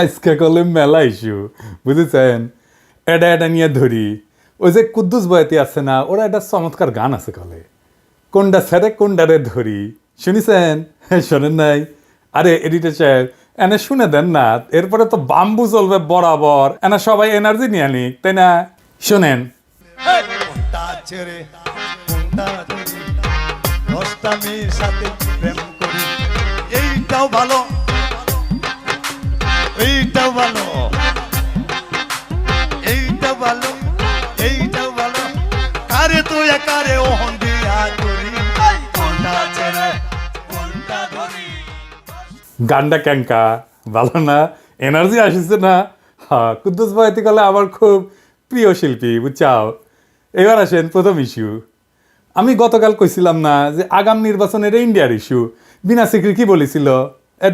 আজকে করলে মেলা ইস্যু বুঝেছেন। এটা এটা নিয়ে ধরি, ওই যে কুদ্দুস বয়াতি আছে না, ওরা একটা চমৎকার গান আছে কলে, কোনটা ছেড়ে কোনটারে ধরি, শুনিছেন? শোনেন নাই? আরে এডিটর সাহেব এনে শুনে দেন না, এরপরে তো বাম্বু চলবে বরাবর, এনা সবাই এনার্জি নিয়ে নিক, তাই না? শোনেন। কোনটা ছেড়ে কোনটা ধরি, 10টা মেয়ের সাথে প্রেম করি, এইটাও ভালো এইটাও ভালো এইটাও ভালো এইটাও ভালো, কারে তুই কারে ওহন দিয়া করি, কোনটা ছেড়ে কোনটা ধরি। গানটা ক্যাঙ্কা ভালো না? এনার্জি আসিছে না? হ্যাঁ, কুদ্দুস বয়াতি কলে আমার খুব প্রিয় শিল্পী, বুঝছাও। এবার আসেন প্রথম ইস্যু। আমি গতকাল কইছিলাম না যে আগাম নির্বাচনের ইন্ডিয়ার ইস্যু, বিনা সিকরি কি বলেছিল?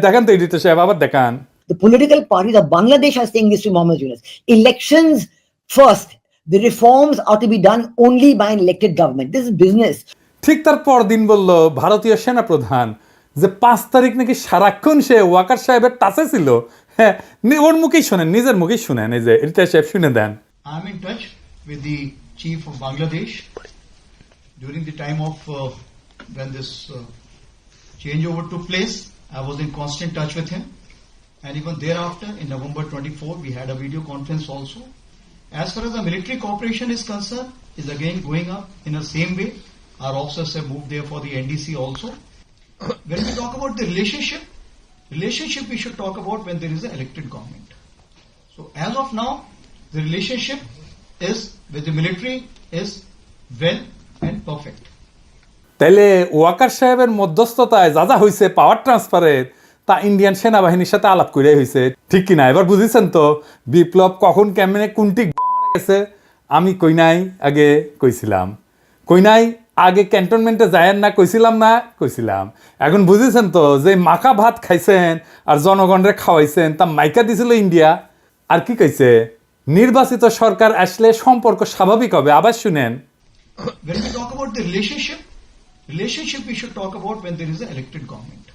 দেখান তো এডিটর সাহেব, আবার দেখান। The political parties of Bangladesh are saying this to Mohammed Yunus. Elections first. The reforms are to be done only by an elected government. This is business. ঠিক তার পরদিন বলল ভারতীয় সেনাপ্রধান যে 5 তারিখ নাকি সারাক্ষণ সে ওয়াকার সাহেবের টাচে ছিল। হ্যাঁ, ওর মুখেই শোনেন, নিজের মুখেই শুনেন, এই যে এডিটর সাহেব শুনে দেন। I'm in touch with the chief of Bangladesh during the time of when this changeover took place. I was in constant touch with him, and even thereafter, in November 24, we had a video conference also. As far as the military cooperation is concerned, is again going up in the same way. Our officers have moved there for the NDC also. When we talk about the relationship we should talk about when there is an elected government. So as of now, the relationship is with the military is well and perfect. তাইলে ওয়াকার সাহেবের মধ্যস্থতায় যা যা হয়েছে পাওয়ার ট্রান্সফারের, তা Indian সেনাবাহিনীর সাথে আলাপ করে হয়েছে, ঠিক কিনা? এবার বুঝেছেন তো বিপ্লব কখন কেমনে কোনটি গেছে? আমি কই নাই আগে কইছিলাম, কই নাই আগে ক্যান্টনমেন্টে যায়েন না কইছিলাম না? কইছিলাম। এখন বুঝেছেন তো যে মাখা ভাত খাইছেন আর জনগণরে খাওয়াইছেন, তা মাইকা দিছিল ইন্ডিয়া। আর কি কইছে? নির্বাচিত সরকার আসলে সম্পর্ক স্বাভাবিক হবে। আবার শুনেন। When we talk about the relationship we should talk about when there is an elected government.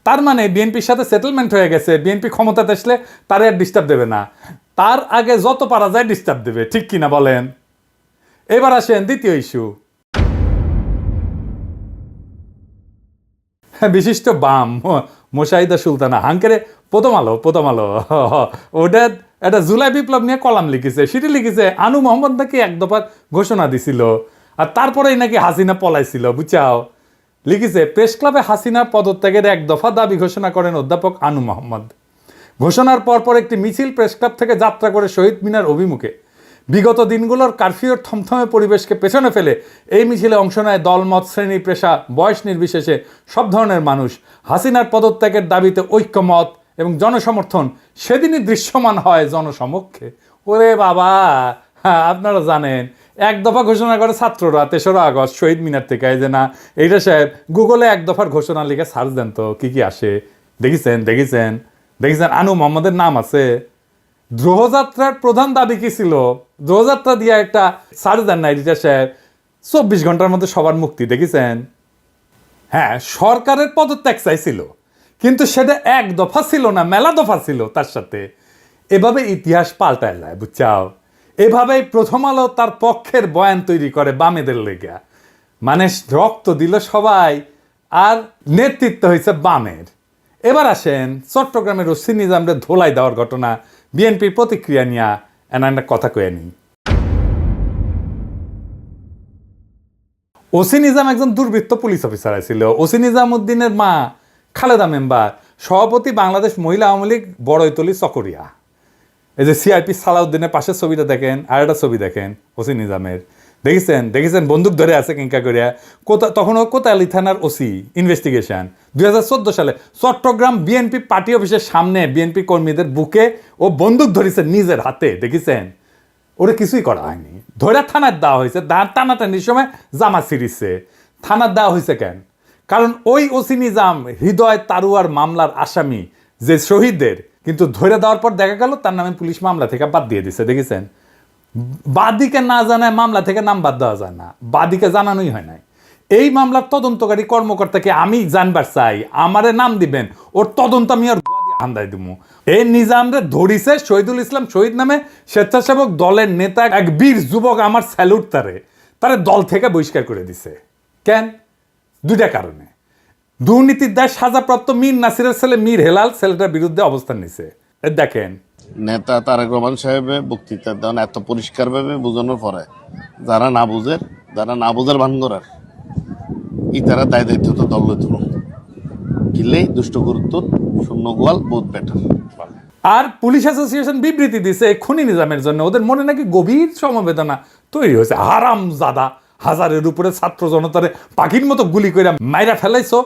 তার মানে বিএনপির সাথে সেটেলমেন্ট হয়ে গেছে, বিএনপি ক্ষমতাতে আসলে তার আর ডিস্টার্ব দেবে না, তার আগে যত পারা যায় ডিস্টার্ব দেবে, ঠিক কিনা বলেন? এবার আসেন দ্বিতীয় ইস্যু। বিশিষ্ট বাম মোশাহিদা সুলতানা হাঙ্কেরে প্রথম আলো ওটা একটা জুলাই বিপ্লব নিয়ে কলাম লিখেছে, সেটি লিখেছে আনু মোহাম্মদ নাকি এক দফার ঘোষণা দিছিল, আর তারপরেই নাকি হাসিনা পলাইছিল, বুঝাও। লিখেছে প্রেস ক্লাবে হাসিনার পদত্যাগের এক দফা দাবি ঘোষণা করেন অধ্যাপক আনু মোহাম্মদ। ঘোষণার পরপর একটি মিছিল প্রেস ক্লাব থেকে যাত্রা করে শহীদ মিনার অভিমুখে। বিগত দিনগুলোর কারফিউর থমথমে পরিবেশকে পেছনে ফেলে এই মিছিলে অংশ নেয় দলমত, শ্রেণী, পেশা, বয়স নির্বিশেষে সব ধরনের মানুষ। হাসিনার পদত্যাগের দাবিতে ঐক্যমত এবং জনসমর্থন সেদিনই দৃশ্যমান হয় জনসমক্ষে। ওরে বাবা, হ্যাঁ আপনারা জানেন এক দফা ঘোষণা করে ছাত্ররা 3রা আগস্ট শহীদ মিনার থেকে। এই যে না এইটা সাহেব গুগলে এক দফার ঘোষণা লিখে সার্চ দেন তো কি কি আসে। দেখেছেন আনু মোহাম্মদের নাম আছে। দ্রোহযাত্রার প্রধান দাবি কি ছিল? দ্রোহযাত্রা দিয়ে একটা সার্চ দেন না এডিটর সাহেব, 24 ঘন্টার মধ্যে সবার মুক্তি। দেখেছেন? হ্যাঁ, সরকারের পদত্যাগ চাইছিল, কিন্তু সেটা এক দফা ছিল না, মেলা দফা ছিল তার সাথে। এভাবে ইতিহাস পাল্টায় যায়, বুঝছাও। এভাবেই প্রথম আলো তার পক্ষের বয়ান তৈরি করে বামেদের লেগা, মানে রক্ত দিল সবাই আর নেতৃত্ব হয়েছে বামের। এবার আসেন চট্টগ্রামের ওসি নিজামরে ধোলাই দেওয়ার ঘটনা, বিএনপির প্রতিক্রিয়া নিয়ে একটা কথা কয়ে নি। ওসি নিজাম একজন দুর্বৃত্ত পুলিশ অফিসার ছিল। ওসি নিজামউদ্দিনের মা খালেদা মেম্বার, সভাপতি বাংলাদেশ মহিলা আওয়ামী লীগ বড়ইতলি চকরিয়া। এই যে সিআরপি সালাউদ্দিনের পাশের ছবিটা দেখেন, আর একটা ছবি দেখেন ওসি নিজামের। দেখেছেন বন্দুক ধরে আছে কিংকা করিয়া। তখনও কোতোয়ালি থানার ওসি ইনভেস্টিগেশন 2014 সালে চট্টগ্রাম বিএনপি পার্টি অফিসের সামনে বিএনপি কর্মীদের বুকে ও বন্দুক ধরেছে নিজের হাতে। দেখেছেন? ওরা কিছুই করা হয়নি, ধরে থানার দেওয়া হয়েছে। টানাটানির সময় জামা ছিঁড়িছে। থানার দেওয়া হয়েছে কেন? কারণ ওই ওসি নিজাম হৃদয় তারুয়ার মামলার আসামি যে শহীদদের, কিন্তু ধরে দেওয়ার পর দেখা গেল তার নামে পুলিশ মামলা থেকে বাদ দিয়ে দিছে। দেখেছেন? বাদীকে না জানায় মামলা থেকে নাম বাদ দেওয়া যায় না, বাদীকে জানানোই হয় নাই। এই মামলার তদন্তকারী কর্মকর্তাকে আমি জানবার চাই, আমারে নাম দিবেন, ওর তদন্ত আমি আর আন্দাই দিমু। এই নিজামরে ধরিছে শহীদুল ইসলাম শহীদ নামে স্বেচ্ছাসেবক দলের নেতা এক বীর যুবক, আমার স্যালুট তারে দল থেকে বহিষ্কার করে দিছে। কেন? দুইটা কারণে। দুর্নীতির দায় সাজাপ্রাপ্ত মীর নাসিরের ছেলে মীর হেলাল ছেলেটার বিরুদ্ধে অবস্থান নিছে। দেখেন নেতা তারেক রহমান সাহেবের বক্তৃতা দেন এত পরিষ্কারভাবে বোঝানোর পরে যারা না বুঝার ভান করার তারা দায় দায়িত্ব তো দল লইত কিলেই দুষ্ট গুরুত্ব শূন্য গোয়াল বহুত বেটার। আর পুলিশ অ্যাসোসিয়েশন বিবৃতি দিছে খুনি নিজামের জন্য ওদের মনে নাকি গভীর সমবেদনা তৈরি হয়েছে। হারাম জাদা, হাজারের উপরে ছাত্র জনতারে পাখির মতো গুলি করে মাইরা ফেলাইছো,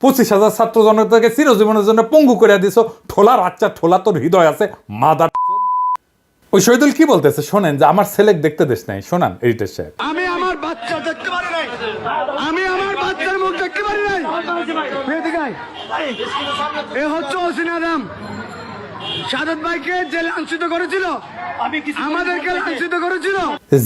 25,000 ছাত্র জনতাকে চিরজীবনের জন্য পঙ্গু করে দিছো। ঠোলার আচ্ছা ঠোলা তোর হৃদয় আছে মাদার। ওই শহীদুল কি বলতেছে শোনেন, যে আমার ছেলে দেখতে দেশ নাই। শোনান এডিটর সাহেব। আমি আমার বাচ্চা দেখতে পারি নাই, আমি আমার বাচ্চার মুখ দেখতে পারি নাই। এ হচ্ছে হোসেন আদম, সাদত ভাইকে যে লাঞ্ছিত করেছিল, আমাদেরকে লাঞ্ছিত করেছিল।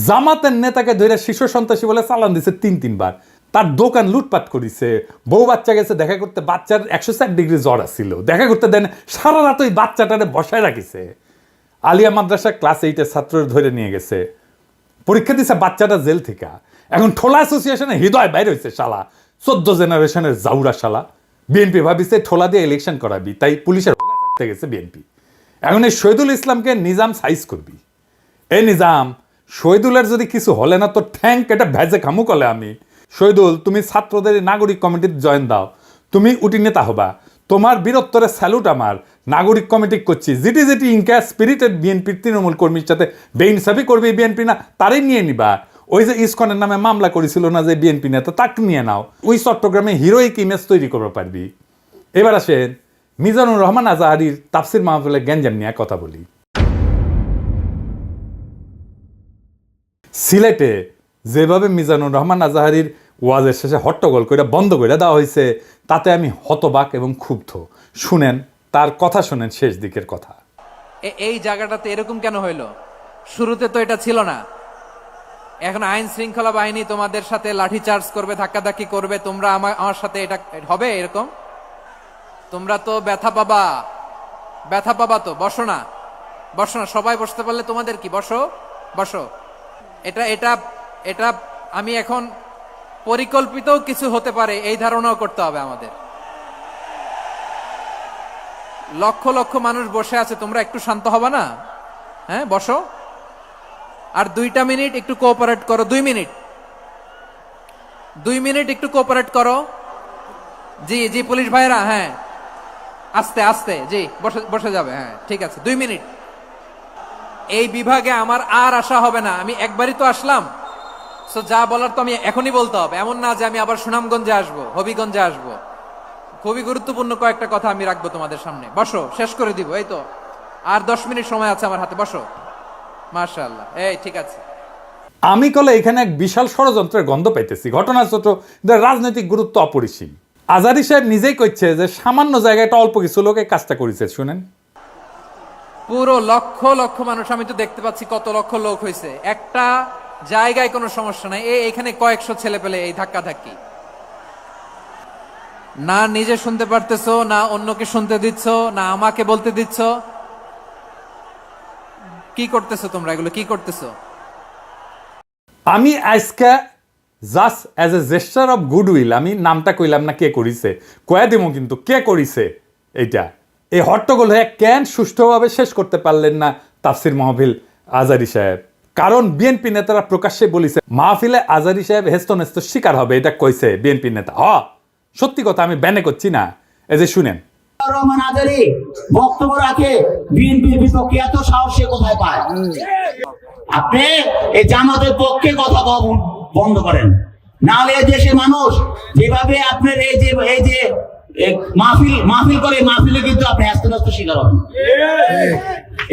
জামাতের নেতাকে ধরে শিশু সন্ত্রাসী বলে চালান দিছে 3-3 বার। তার দোকান লুটপাট করিছে। বউ বাচ্চা গেছে দেখা করতে, বাচ্চার 104 ডিগ্রি জ্বর আসছিল, দেখা করতে দেন, সারা রাত ওই বাচ্চাটারে বসায় রাখিছে। আলিয়া মাদ্রাসা ক্লাস 8-এর ছাত্রের ধরে নিয়ে গেছে, পরীক্ষা দিছে বাচ্চাটা জেল থেকে। এখন ঠোলা অ্যাসোসিয়েশনে হৃদয় বাইরে হয়েছে শালা, 14 জেনারেশনের জাউরা শালা। বিএনপি ভাবিছে ঠোলা দিয়ে ইলেকশন করাবি, তাই পুলিশের করতে গেছে বিএনপি। এখন এই শহীদুল ইসলামকে নিজাম সাইজ করবি। এই নিজাম, শহীদুলের যদি কিছু হলে না তো ঠ্যাঙ্ক এটা ভেজে খামু কলে আমি। শহীদুল, তুমি ছাত্রদের নাগরিক কমিটির জয়েন দাও, তুমি উটি নেতা হবা। তোমার বীরত্বরে স্যালুট আমার। নাগরিক কমিটি করছি, যেটি ইনকা স্পিরিটেড বিএনপির তৃণমূল কর্মীর সাথে বেইনসাফি করবে বিএনপি না তারই নিয়ে নিবা। ওই যে ইসকনের নামে মামলা করেছিল না যে বিএনপি নেতা, তাকে নিয়ে নাও। ওই চট্টগ্রামে হিরোইক ইমেজ তৈরি করতে পারবি। এবার আসেন মিজানুর রহমান আজাহারির তাফসির মাহফিলে গ্যাঞ্জাম নিয়ে কথা বলি। সিলেটে যেভাবে মিজানুর রহমান আজাহারির ওয়াজের শেষে হট্টগোল করে বন্ধ করে দেওয়া হয়েছে, তাতে আমি হতবাক এবং ক্ষুব্ধ। শুনেন তার কথা, শুনেন শেষ দিকের কথা। এই জায়গাটাতে এরকম কেন হইলো? শুরুতে তো এটা ছিল না। এখন আইন শৃঙ্খলা বাহিনী তোমাদের সাথে লাঠিচার্জ করবে, ধাক্কাধাক্কি করবে, তোমরা আমার সাথে এটা হবে এরকম? তোমরা তো ব্যথা পাবা তো। বসো না, সবাই বসতে পারলে তোমাদের কি? বসো। এটা আমি এখন পরিকল্পিত কিছু হতে পারে এই ধারণাও করতে হবে আমাদের। লক্ষ লক্ষ মানুষ বসে আছে, তোমরা একটু শান্ত হবে না? হ্যাঁ, বসো। আর 2 মিনিট একটু কোঅপারেট করো। 2 মিনিট একটু কোঅপারেট করো। জি পুলিশ ভাইরা, হ্যাঁ আস্তে জি বসে যাবে। হ্যাঁ ঠিক আছে, 2 মিনিট। এই বিভাগে আমার আর আসা হবে না, আমি একবারই তো আসলাম। সো যা বলার তো আমি এখনই বলতে হবে, এমন না যে আমি আবার সুনামগঞ্জে আসবো, হবিগঞ্জে আসবো। খুবই গুরুত্বপূর্ণ কয়েকটা কথা আমি রাখবো তোমাদের সামনে। বসো, শেষ করে দিব। এই তো আর 10 মিনিট সময় আছে আমার হাতে। বসো। মাশাআল্লাহ, এই ঠিক আছে। আমি কলে এখানে এক বিশাল ষড়যন্ত্রের গন্ধ পাইতেছি। ঘটনা ছোট, রাজনৈতিক গুরুত্ব অপরিসীম। আজারি সাহেব নিজেই কইছে যে সামান্য জায়গায় একটা অল্প কিছু লোক এই কাজটা করেছে। শুনেন, পুরো লক্ষ লক্ষ মানুষ, আমি তো দেখতে পাচ্ছি কত লক্ষ লোক হয়েছে। একটা জায়গায় কোনো সমস্যা নাই, এখানে কয়েকশো ছেলে পেলে এই ধাক্কাধাক্কি। না নিজে শুনতে পারতেছো, না অন্যকে শুনতে দিচ্ছ, না আমাকে বলতে দিচ্ছ। কি করতেছো তোমরা? এগুলো কি করতেছো? আমি আজকে just as a gesture of goodwill, আমি নামটা কইলাম না কে করিছে, কয়া দিব কিন্তু কে করিছে এইটা। এই হট্টগোল হয়ে কেন সুষ্ঠুভাবে শেষ করতে পারলেন না তাফসির মাহফিল আজারি সাহেব? কারণ বিএনপি নেতারা প্রকাশ্যে বলিছে মাহফিলে আজারি সাহেব হেস্তনেস্ত শিকার হবে, এটা কইছে বিএনপি নেতা। সত্যি কথা, আমি ব্যানে করছি না। এই যে শুনেন, রহমান আজারি বক্তব্য রাখে বিএনপির বিপক্ষে, এত সাহস সে কোথায় পায়? আপনি এই জামাতের পক্ষে কথা বন্ধ করেন, নাহলে এই দেশের মানুষ যেভাবে আপনার এই যে মাহফিল করে, মাহফিলে কিন্তু আপনি হ্যাস্ত শিকার হবেন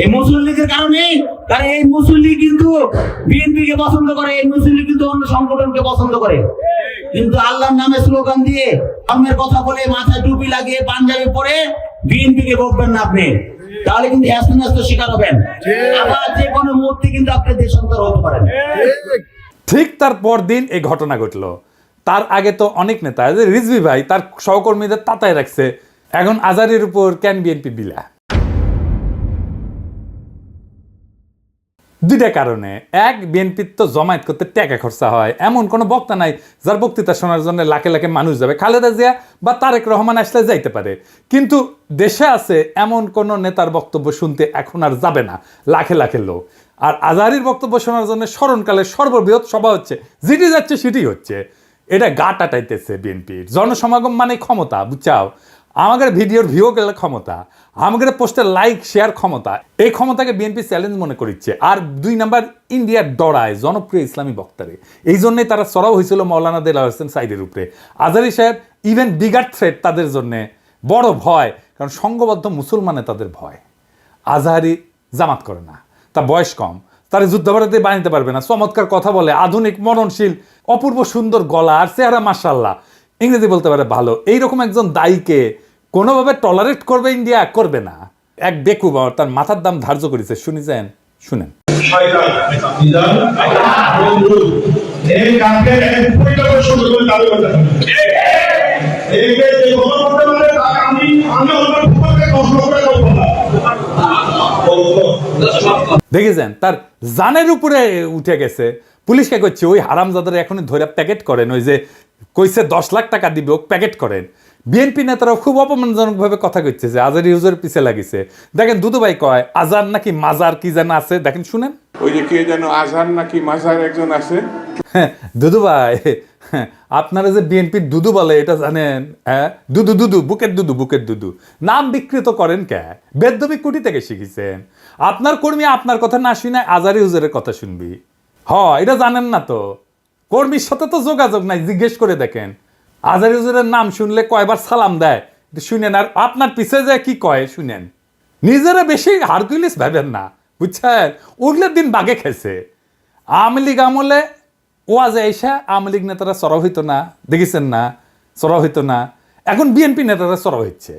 এই মুসলিম লীগের কারণে। কারণ এই মুসলিম লীগ কিন্তু বিএনপি কে পছন্দ করে, এই মুসলিম লীগ কিন্তু অন্য সংগঠনকে পছন্দ করে। কিন্তু আল্লাহর নামে স্লোগান দিয়ে, ধর্মের কথা বলে, মাথায় টুপি লাগিয়ে, পাঞ্জাবি পরে বিএনপি কে বকবেন না আপনি, তাহলে কিন্তু হ্যাস্ত শিকার হবেন। আবার যে কোনো মুহূর্তে কিন্তু আপনি দেশান্তর হতে পারেন। ঠিক তার পর দিন এই ঘটনা ঘটলো। তার আগে তো অনেক নেতা, রিজভী ভাই তার সহকর্মীদের তাতায় রাখছে, এখন আজারির উপর কেন বিএনপি বিলা? দুইটা কারণে। এক, বিএনপির তো জমায়েত করতে টাকা খরচা হয়, এমন কোনো বক্তা নাই যার বক্তৃতা শোনার জন্য লাখে লাখে মানুষ যাবে। খালেদা জিয়া বা তারেক রহমান আসলে যাইতে পারে, কিন্তু দেশে আছে এমন কোন নেতার বক্তব্য শুনতে এখন আর যাবে না লাখে লাখে লোক। আর আজহারীর বক্তব্য শোনার জন্য স্মরণকালের সর্ববৃহৎ সভা হচ্ছে, যেটি যাচ্ছে সেটি হচ্ছে। এটা গা টাটাইতেছে বিএনপির। জনসমাগম মানে ক্ষমতা, বুঝছাও? আমাদের ভিডিওর ভিউ গেলে ক্ষমতা, আমাদের পোস্টের লাইক শেয়ার ক্ষমতা, এই ক্ষমতাকে বিএনপি চ্যালেঞ্জ মনে করিচ্ছে। আর 2 নাম্বার, ইন্ডিয়ার ডরায় জনপ্রিয় ইসলামী বক্তারে, এই জন্যই তারা চড়াও হয়েছিল মৌলানা দেলাওয়ার হোসেন সাইদের উপরে। আজহারী সাহেব ইভেন বিগার থ্রেট তাদের জন্য, বড় ভয়, কারণ সংঘবদ্ধ মুসলমানে তাদের ভয়। আজহারী জামাত করে না, তার বয়স কম, তারা যুদ্ধাপরাধী বানাইতে পারবে না, চমৎকার কথা বলে, আধুনিক মননশীল, অপূর্ব সুন্দর গলা আর চেহারা মাশাআল্লাহ, ইংরেজি বলতে পারে ভালো। এইরকম একজন দায়ীকে কোনোভাবে টলারেট করবে ইন্ডিয়া? করবে না। এক বেকুব তার মাথার দাম ধার্য করেছে, শুনেছেন? শুনেন। দেখেছেন তার জানের উপরে উঠে গেছে। পুলিশকে করছে ওই হারামজাদার এখনই ধরে প্যাকেট করেন, ওই যে কইছে 10 লাখ টাকা দিবে ও প্যাকেট করেন। বিএনপি নেতারাও খুব অপমানজনক ভাবে কথা কইছে যে আজহারী হুজুরের পিছে লাগিছে। দেখেন দুদু ভাই কয় আজহার নাকি মাজার কি যেন আছে, দেখেন শুনেন। ওই যে কে যেন আজহার নাকি মাজার একজন আছে। দুদু ভাই, আপনারা যে বিএনপির দুদু বলে এটা জানেন? হ্যাঁ, দুদু দুদু, বুকের দুদু, বুকের দুদু নাম বিকৃত করেন কে? বেদবি কুটি থেকে শিখেছেন। আপনার কর্মী আপনার কথা না শুনে আজহারী হুজুরের কথা শুনবি? এটা জানেন না তো? কর্মীর সাথে তো যোগাযোগ নাই, জিজ্ঞেস করে দেখেন। আজহারী হুজুরের নাম শুনলে কয়বার সালাম দেয় শুনেন, আর আপনার পিছে যায় কি কয় শুনেন। নিজেরা বেশি হারকুলিস ভাবেন না, বুঝছেন? উঠলে দিন বাগে খেয়েছে। আওয়ামী লীগ আমলে ওয়াজে এসে আওয়ামী লীগ নেতারা চড়াও হইতো না, দেখেছেন না? চড়াও হইতো না। এখন বিএনপি নেতারা চড়াও হচ্ছে।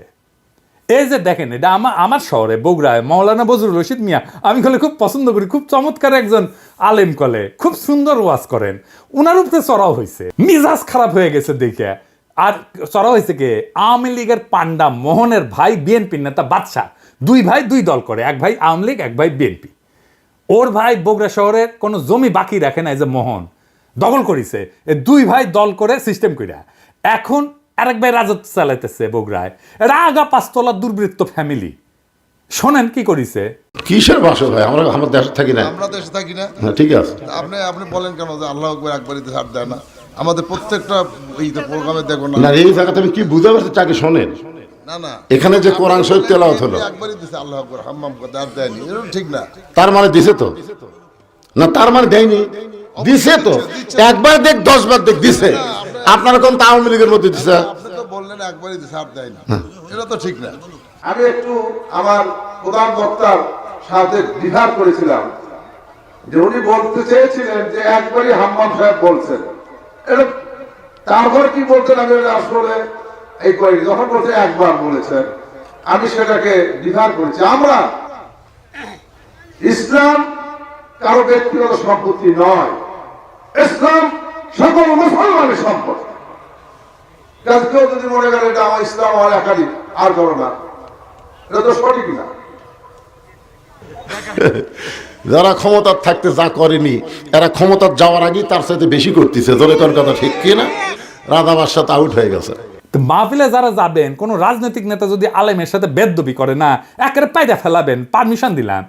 এই যে দেখেন, এটা আমার শহরে বগুড়ায় মৌলানা বজরুল রশিদ মিয়া, আমি কলে খুব পছন্দ করি, খুব চমৎকার একজন আলেম, কলে খুব সুন্দর ওয়াজ করেন। ওনার উপরে চড়াও হয়েছে, মিজাজ খারাপ হয়ে গেছে দেখে। আর চড়াও হয়েছে কে? আওয়ামী লীগের পান্ডা মোহনের ভাই বিএনপির নেতা বাদশাহ। 2 ভাই 2 দল করে, এক ভাই আওয়ামী লীগ, এক ভাই বিএনপি। ওর ভাই বগুড়া শহরের কোনো জমি বাকি রাখে না, এই যে মোহন দখল করেছে। 2 ভাই দল করে সিস্টেম কইরা এখন আরেক ভাই রাজত্ব চালাইতেছে বগুড়ায়। রাগা 5 তলার দুর্বৃত্ত ফ্যামিলি। শোনেন কি করিছে। কিসের ভাষা ভাই? আমরা আমার দেশে থাকি না। আমরা দেশে থাকি না। হ্যাঁ, ঠিক আছে। আপনি বলেন কেন যে আল্লাহু আকবার একবারই ছাড় দেয় না? আমাদের প্রত্যেকটা এই প্রোগ্রামে দেখো না। না, এই জায়গাতে আমি কি বুঝতে পারছি তাকে শোনেন। না এখানে যে কোরআন শরীফ তেলাওয়াত হলো, একবারই দিছে আল্লাহু আকবার, হাম্মাম কথা আর দেয়নি, এটা ঠিক না। তার মানে দিছে তো? না, তার মানে দেয়নি, দিছে তো। একবার দেখ 10 বার দেখ দিছে। আপনারা কোন আওয়ামী লীগের মধ্যে দিছে? আপনি তো বললেন একবারই দিছে আর দেয়নি, এটা তো ঠিক না। আমি একটু আমার প্রধান বক্তার সাথে দ্বিধার করেছিলাম যে উনি বলতে চেয়েছিলেন যে একবারই হাম্মাম সাহেব বলছেন, এটা তারপর কি বলছেন আমি আসলে এই করি, যখন বলছে একবার বলেছেন আমি সেটাকে দ্বিধার করেছি। আমরা ইসলাম কারো ব্যক্তিগত সম্পত্তি নয়, ইসলাম সকল মুসলমানের সম্পদ। কেউ যদি মনে করে এটা আমার ইসলাম আমার একাধিক আর করো না, এটা তো সঠিক না। যারা ক্ষমতার থাকতে যা করেনি, এরা ক্ষমতার যাওয়ার আগেই তার সাথে বেশি করতেছে। তোর কোন কথা ঠিক কি না? রাধাবার সাথে আউট হয়ে গেছে। মাহফিলে যারা যাবেন, কোন রাজনৈতিক নেতা যদি আলেমের সাথে বেদবি করে না, একেবারে পায়দা ফেলাবেন, পারমিশন দিলাম,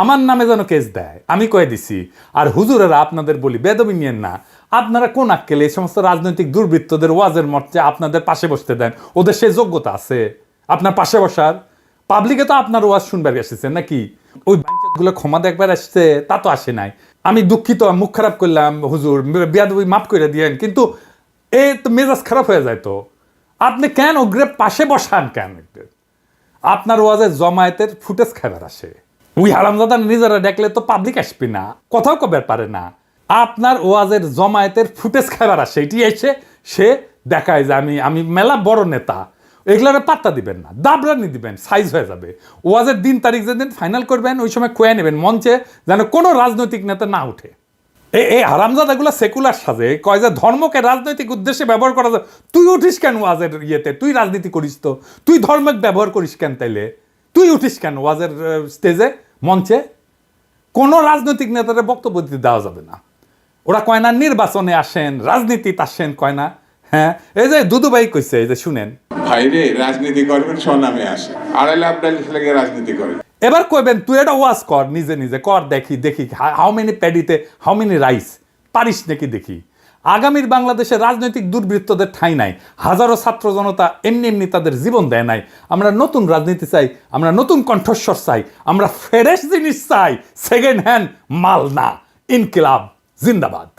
আমার নামে যেন কেস দেয়, আমি কয়ে দিছি। আর হুজুরেরা আপনাদের বলি বেদবি নিয়েন না। আপনারা কোন আক্কেলে এই সমস্ত রাজনৈতিক দুর্বৃত্তদের ওয়াজের মঞ্চে আপনাদের পাশে বসতে দেন? ওদের সেই যোগ্যতা আছে আপনার পাশে বসার? পাবলিকে তো আপনার ওয়াজ শুনবার এসেছেন নাকি? ওই গুলো ক্ষমা দেখবার আসছে, তা তো আসে নাই। আমি দুঃখিত, মুখ খারাপ করলাম, হুজুর বেয়াদবি মাফ করে দিয়েন, কিন্তু এ তো মেজাজ খারাপ হয়ে যায়। তো আপনি কেন ওগ্রে পাশে বসান কেন? আপনার ওয়াজের জমায়েতের ফুটেজ খাবার আসে, ওই হারামজাদা নিজেরা দেখলে তো পাবলিক আসবে না, কথাও কবার পারে না। আপনার ওয়াজের জমায়েতের ফুটেজ খাবার আসে, এটি এসে সে দেখায় যে আমি মেলা বড় নেতা। এগুলোর পাত্তা দিবেন না, দাবরানি দিবেন, সাইজ হয়ে যাবে। ওয়াজের দিন তারিখ যেদিন ফাইনাল করবেন ওই সময় খোয়া নেবেন মঞ্চে, যেন কোনো রাজনৈতিক নেতা না উঠে। এই হারামজাদাগুলো সেকুলার সাজে কয় যে ধর্মকে রাজনৈতিক উদ্দেশ্যে ব্যবহার করা যায়। তুই উঠিস কেন ওয়াজের ইয়েতে? তুই রাজনীতি করিস তো, তুই ধর্মকে ব্যবহার করিস কেন তাইলে? তুই উঠিস কেন ওয়াজের স্টেজে, মঞ্চে? কোনো রাজনৈতিক নেতাদের বক্তব্য দিতে দেওয়া যাবে না। ওরা কয় না নির্বাচনে আসেন, রাজনীতিতে আসেন, কয় না। হ্যাঁ, এই যে দুদুভাই কইছে, এই যে শুনেন, ভাইরে রাজনীতি করবেন স্বনামে আসে, আড়াই লাখ লেগে রাজনীতি করেন। এবার কইবেন তুই এটা ওয়াজ কর, নিজে নিজে কর, দেখি দেখি হাউ মেনি প্যাডিতে হাউ মেনি রাইস, পারিস নাকি দেখি। আগামীর বাংলাদেশে রাজনৈতিক দুর্বৃত্তদের ঠাঁই নাই। হাজারো ছাত্র জনতা এমনি এমনি তাদের জীবন দেয় নাই। আমরা নতুন রাজনীতি চাই, আমরা নতুন কণ্ঠস্বর চাই, আমরা ফ্রেশ জিনিস চাই, সেকেন্ড হ্যান্ড মাল না। ইনকিলাব জিন্দাবাদ।